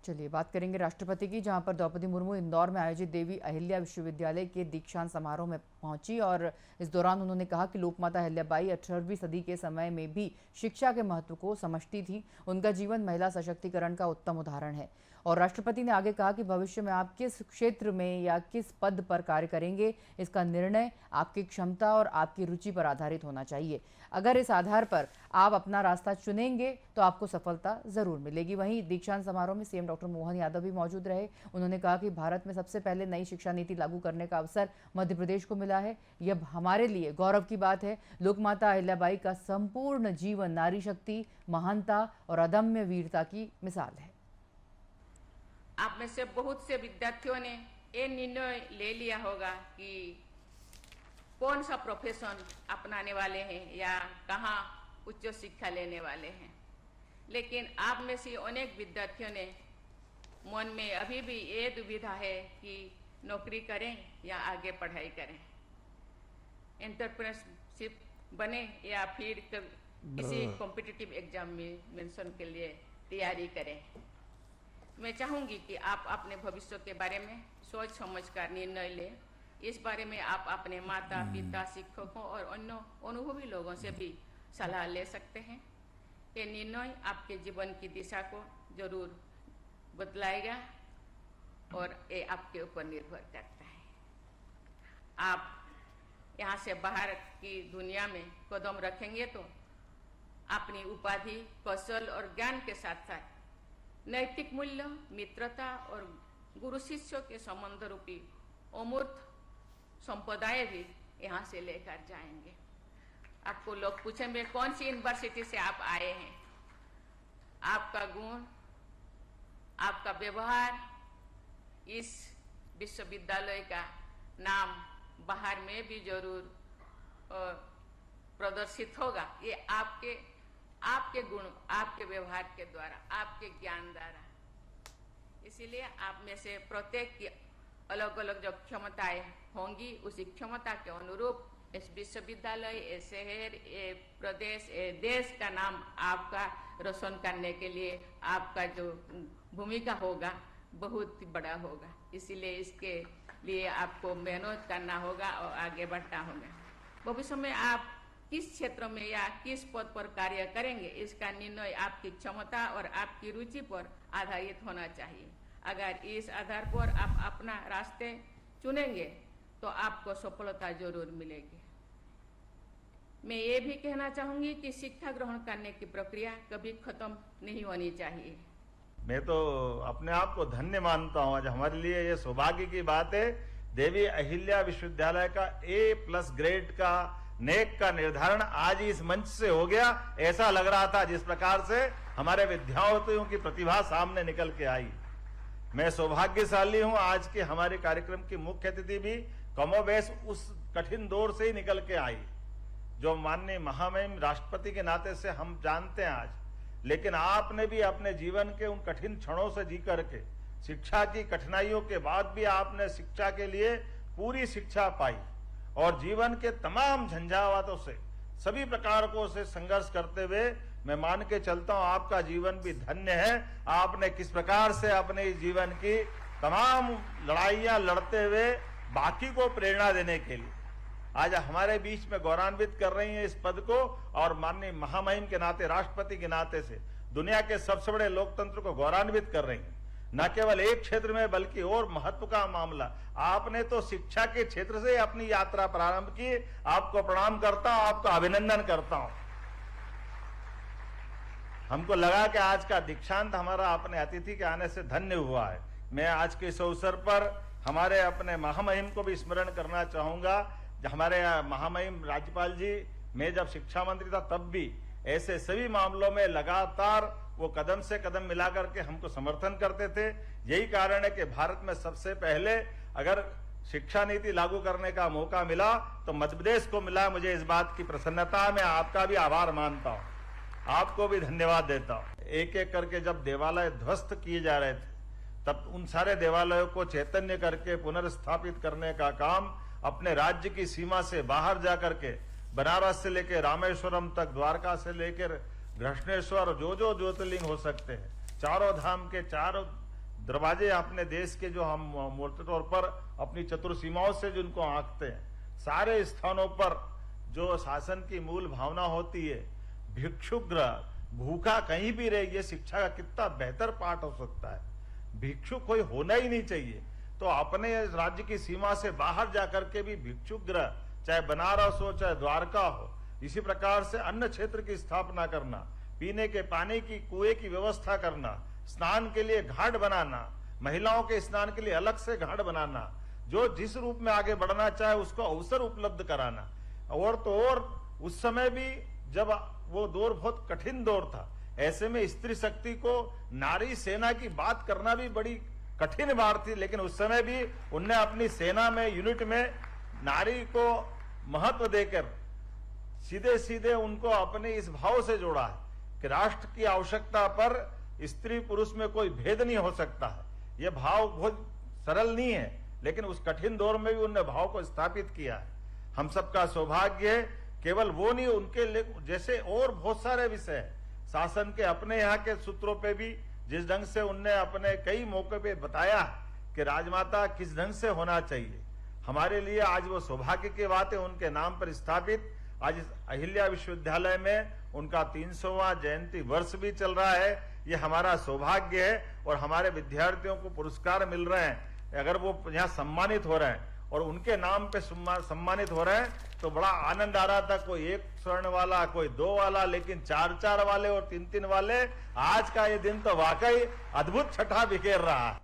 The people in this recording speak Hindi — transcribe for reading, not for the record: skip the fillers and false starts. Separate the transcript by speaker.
Speaker 1: चलिए बात करेंगे राष्ट्रपति की, जहां पर द्रौपदी मुर्मू इंदौर में आयोजित देवी अहिल्या विश्वविद्यालय के दीक्षांत समारोह में पहुंची और इस दौरान उन्होंने कहा कि लोकमाता अहिल्याबाई 18वीं सदी के समय में भी शिक्षा के महत्व को समझती थी। उनका जीवन महिला सशक्तिकरण का उत्तम उदाहरण है। और राष्ट्रपति ने आगे कहा कि भविष्य में आप किस क्षेत्र में या किस पद पर कार्य करेंगे, इसका निर्णय आपकी क्षमता और आपकी रुचि पर आधारित होना चाहिए। अगर इस आधार पर आप अपना रास्ता चुनेंगे तो आपको सफलता जरूर मिलेगी। वहीं दीक्षांत समारोह में सीएम डॉक्टर मोहन यादव भी मौजूद रहे। उन्होंने कहा कि भारत में सबसे पहले नई शिक्षा नीति लागू करने का अवसर मध्य प्रदेश को मिला है। यह हमारे लिए गौरव की बात है। लोकमाता अहिल्याबाई का संपूर्ण जीवन नारी शक्ति, महानता और अदम्य वीरता की मिसाल है।
Speaker 2: आप में से बहुत से विद्यार्थियों ने ये निर्णय ले लिया होगा कि कौन सा प्रोफेशन अपनाने वाले हैं या कहाँ उच्च शिक्षा लेने वाले हैं, लेकिन आप में से अनेक विद्यार्थियों ने मन में अभी भी ये दुविधा है कि नौकरी करें या आगे पढ़ाई करें, एंटरप्रेन्योरशिप बने या फिर किसी कॉम्पिटिटिव एग्जामिनेशन के लिए तैयारी करें। मैं चाहूंगी कि आप अपने भविष्य के बारे में सोच समझ कर निर्णय लें। इस बारे में आप अपने माता पिता, शिक्षकों और अन्य अनुभवी लोगों से भी सलाह ले सकते हैं। ये निर्णय आपके जीवन की दिशा को जरूर बदलाएगा और ये आपके ऊपर निर्भर करता है। आप यहाँ से बाहर की दुनिया में कदम रखेंगे तो अपनी उपाधि, कौशल और ज्ञान के साथ साथ नैतिक मूल्य, मित्रता और गुरु शिष्यों के संबंध रूपी अमूर्त संपदाएं भी यहाँ से लेकर जाएंगे। आपको लोग पूछेंगे कौन सी यूनिवर्सिटी से आप आए हैं, आपका गुण, आपका व्यवहार इस विश्वविद्यालय का नाम बाहर में भी जरूर प्रदर्शित होगा। ये आपके गुण, आपके व्यवहार के द्वारा, आपके ज्ञान द्वारा। इसीलिए आप में से प्रत्येक की अलग अलग जो क्षमताएं होंगी, उसी क्षमता के अनुरूप इस विश्वविद्यालय, ये शहर, ये प्रदेश, ये देश का नाम आपका रोशन करने के लिए आपका जो भूमिका होगा बहुत बड़ा होगा। इसीलिए इसके लिए आपको मेहनत करना होगा और आगे बढ़ना होगा। भविष्य में आप किस क्षेत्र में या किस पद पर कार्य करेंगे, इसका निर्णय आपकी क्षमता और आपकी रुचि पर आधारित होना चाहिए। अगर इस आधार पर आप अपना रास्ते चुनेंगे तो आपको सफलता जरूर मिलेगी। मैं ये भी कहना चाहूंगी कि शिक्षा ग्रहण करने की प्रक्रिया कभी खत्म नहीं होनी चाहिए।
Speaker 3: मैं तो अपने आप को धन्य मानता हूँ। आज हमारे लिए ये सौभाग्य की बात है, देवी अहिल्या विश्वविद्यालय का A+ ग्रेड का नेक का निर्धारण आज इस मंच से हो गया। ऐसा लग रहा था जिस प्रकार से हमारे विद्यार्थियों की प्रतिभा सामने निकल के आई। मैं सौभाग्यशाली हूं, आज के हमारे कार्यक्रम की मुख्य अतिथि भी कमोबेश उस कठिन दौर से ही निकल के आई जो माननीय महामहिम राष्ट्रपति के नाते से हम जानते हैं आज। लेकिन आपने भी अपने जीवन के उन कठिन क्षणों से जी करके, शिक्षा की कठिनाइयों के बाद भी आपने शिक्षा के लिए पूरी शिक्षा पाई और जीवन के तमाम झंझावातों से, सभी प्रकारों से संघर्ष करते हुए मैं मान के चलता हूं आपका जीवन भी धन्य है। आपने किस प्रकार से अपने जीवन की तमाम लड़ाइयां लड़ते हुए बाकी को प्रेरणा देने के लिए आज हमारे बीच में गौरवान्वित कर रही हैं इस पद को, और माननीय महामहिम के नाते, राष्ट्रपति के नाते से दुनिया के सबसे बड़े लोकतंत्र को गौरवान्वित कर रही हैं। न केवल एक क्षेत्र में बल्कि और महत्व का मामला, आपने तो शिक्षा के क्षेत्र से अपनी यात्रा प्रारंभ की। आपको प्रणाम करता हूं, आपका अभिनंदन करता हूं। हमको लगा कि आज का दीक्षांत हमारा अपने अतिथि के आने से धन्य हुआ है। मैं आज के इस अवसर पर हमारे अपने महामहिम को भी स्मरण करना चाहूंगा। हमारे महामहिम राज्यपाल जी, मैं जब शिक्षा मंत्री था तब भी ऐसे सभी मामलों में लगातार वो कदम से कदम मिला करके हमको समर्थन करते थे। यही कारण है कि भारत में सबसे पहले अगर शिक्षा नीति लागू करने का मौका मिला तो मध्य प्रदेश को मिला। मुझे इस बात की प्रसन्नता, मैं आपका भी आभार मानता हूँ, आपको भी धन्यवाद देता हूँ। एक एक करके जब देवालय ध्वस्त किए जा रहे थे तब उन सारे देवालयों को चैतन्य करके पुनर्स्थापित करने का काम अपने राज्य की सीमा से बाहर जाकर के, बनारस से लेकर रामेश्वरम तक, द्वारका से लेकर घृष्णेश्वर, जो जो ज्योतिर्लिंग हो सकते हैं, चारों धाम के चारों दरवाजे अपने देश के जो हम मोटे तौर पर अपनी चतुर सीमाओं से जिनको आंकते हैं, सारे स्थानों पर जो शासन की मूल भावना होती है, भिक्षुगृह, भूखा कहीं भी रहे, ये शिक्षा का कितना बेहतर पाठ हो सकता है। भिक्षु कोई होना ही नहीं चाहिए। तो अपने राज्य की सीमा से बाहर जाकर के भी भिक्षुगृह, चाहे बनारस हो चाहे द्वारका हो, इसी प्रकार से अन्य क्षेत्र की स्थापना करना, पीने के पानी की कुएं की व्यवस्था करना, स्नान के लिए घाट बनाना, महिलाओं के स्नान के लिए अलग से घाट बनाना, जो जिस रूप में आगे बढ़ना चाहे उसको अवसर उपलब्ध कराना। और तो और उस समय भी जब वो दौर बहुत कठिन दौर था, ऐसे में स्त्री शक्ति को नारी सेना की बात करना भी बड़ी कठिन बात थी, लेकिन उस समय भी उनने अपनी सेना में, यूनिट में नारी को महत्व देकर सीधे सीधे उनको अपने इस भाव से जोड़ा है कि राष्ट्र की आवश्यकता पर स्त्री पुरुष में कोई भेद नहीं हो सकता है। यह भाव बहुत सरल नहीं है, लेकिन उस कठिन दौर में भी उन्होंने भाव को स्थापित किया है। हम सबका सौभाग्य है, केवल वो नहीं, उनके जैसे और बहुत सारे विषय हैं शासन के अपने यहाँ के सूत्रों पे भी, जिस ढंग से उनने अपने कई मौके पे बताया कि राजमाता किस ढंग से होना चाहिए। हमारे लिए आज वो सौभाग्य की बात है, उनके नाम पर स्थापित आज इस अहिल्या विश्वविद्यालय में उनका 300वां जयंती वर्ष भी चल रहा है। ये हमारा सौभाग्य है और हमारे विद्यार्थियों को पुरस्कार मिल रहे हैं। अगर वो यहाँ सम्मानित हो रहे हैं और उनके नाम पे सम्मानित हो रहे हैं तो बड़ा आनंद आ रहा था। कोई 1 स्वर्ण वाला, कोई 2 वाला, लेकिन 4-4 वाले और 3-3 वाले। आज का ये दिन तो वाकई अद्भुत छठा बिखेर रहा है।